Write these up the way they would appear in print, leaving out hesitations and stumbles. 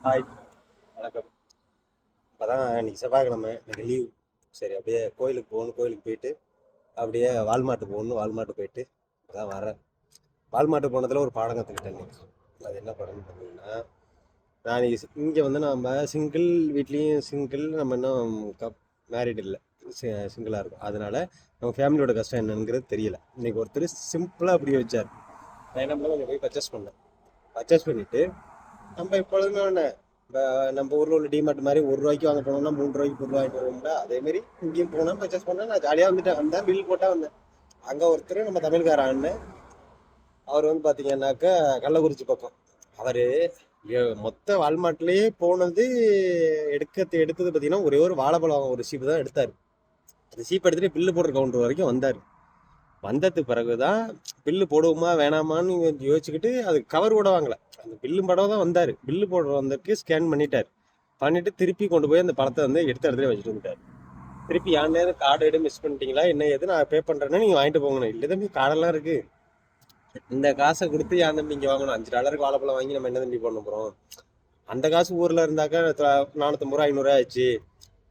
Hi, வணக்கம். இப்போதான் இன்னைக்கு செவ்வாய்க்கிழமை, எனக்கு லீவ். சரி, அப்படியே கோயிலுக்கு போகணும், கோயிலுக்கு போயிட்டு அப்படியே வால்மார்ட் போகணும், வால்மார்ட் போயிட்டு அதான் வரேன். வால்மார்ட் போனதில் ஒரு பாடம் கற்றுக்கிட்டேன் இன்னைக்கு. அது என்ன பாடம்னு பார்த்தீங்கன்னா, நான் இங்கே வந்து நம்ம சிங்கிள், வீட்லேயும் சிங்கிள், நம்ம இன்னும் மேரிட் இல்லை, சிங்கிளாக இருக்கும். அதனால நம்ம ஃபேமிலியோட கஷ்டம் என்னங்கிறது தெரியல. இன்னைக்கு ஒருத்தர் சிம்பிளாக அப்படி வச்சார். நான் என்ன பண்ண கொஞ்சம் போய் பர்ச்சேஸ் பண்ணேன். பர்ச்சேஸ் பண்ணிவிட்டு நம்ம எப்பொழுதுமே ஒன்று, இப்போ நம்ம ஊரில் உள்ள டிமார்ட் மாதிரி ₹1 வாங்க போனோம்னா ₹3 பொருள் வாங்கிட்டு வருவோம்ல, அதேமாரி இங்கேயும் போனேன், பர்ச்சேஸ் பண்ணேன். நான் ஜாலியாக வந்துட்டேன், வந்தேன், பில் போட்டால் வந்தேன். அங்கே ஒருத்தர் நம்ம தமிழ்கார அண்ணன், அவர் வந்து பார்த்தீங்கன்னாக்கா கள்ளக்குறிச்சி பக்கம். அவர் மொத்த வால்மார்ட்லேயே போனது எடுத்தது பார்த்தீங்கன்னா ஒரே ஒரு வாழைப்பழம் ஒரு சீப்பு தான் எடுத்தார். அந்த சீப் எடுத்துகிட்டு பில்லு போடுற கவுண்டர் வரைக்கும் வந்தார். வந்ததுக்கு பிறகுதான் பில்லு போடுவோமா வேணாமான்னு யோசிச்சுக்கிட்டு அது கவர் கூட வாங்கல, அந்த பில்லு படம் தான் வந்தார். பில்லு போடுற வந்ததுக்கு ஸ்கேன் பண்ணிட்டு திருப்பி கொண்டு போய் அந்த படத்தை வந்து எடுத்த இடத்துல வச்சுட்டு வந்துட்டார். திருப்பி என் நேரம் கார்டு எடு மிஸ் பண்ணிட்டீங்களா என்ன எது, நான் பே பண்ணுறேன்னா நீங்கள் வாங்கிட்டு போங்கணும். இல்லை தம்பி, கார்டெல்லாம் இருக்கு, இந்த காசை கொடுத்து ஏன் தம்பி இங்கே வாங்கணும்? $5 வாழைப்பழம் வாங்கி நம்ம என்ன தம்பி பண்ண போகிறோம்? அந்த காசு ஊரில் இருந்தாக்கா ₹450 ₹500 ஆச்சு.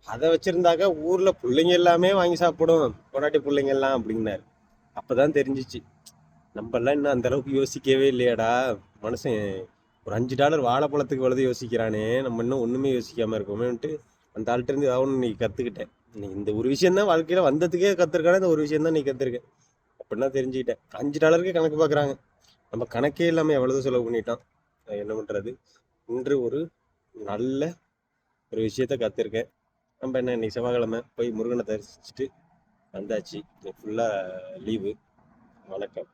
அதை வச்சிருந்தாக்கா ஊரில் பிள்ளைங்க எல்லாமே வாங்கி சாப்பிடும், பொண்டாட்டி பிள்ளைங்க எல்லாம் அப்படின்னாரு. அப்பதான் தெரிஞ்சிச்சு, நம்மளாம் இன்னும் அந்த அளவுக்கு யோசிக்கவே இல்லையாடா. மனுஷன் ஒரு $5 வாழைப்பழத்துக்கு வலது யோசிக்கிறானே, நம்ம இன்னும் ஒன்றுமே யோசிக்காமல் இருக்கோமேன்ட்டு அந்த ஆள்கிட்ட இருந்து ஏதாவது ஒன்று நீ கற்றுக்கிட்டேன். நீ இந்த ஒரு விஷயம் தான் வாழ்க்கையில் வந்ததுக்கே கற்றுருக்கானே, இந்த ஒரு விஷயம் தான் நீ கற்றுருக்க அப்படின்னா தெரிஞ்சுக்கிட்டேன். $5 கணக்கு பார்க்குறாங்க, நம்ம கணக்கே இல்லாமல் எவ்வளவு செலவு பண்ணிட்டோம். என்ன பண்ணுறது? இன்று ஒரு நல்ல ஒரு விஷயத்த கற்றுருக்கேன். நம்ம என்ன, இன்னைக்கு செவ்வாய்க்கிழமை போய் முருகனை தரிசிச்சுட்டு வந்தாச்சு. ஃபுல்லாக லீவு. வணக்கம்.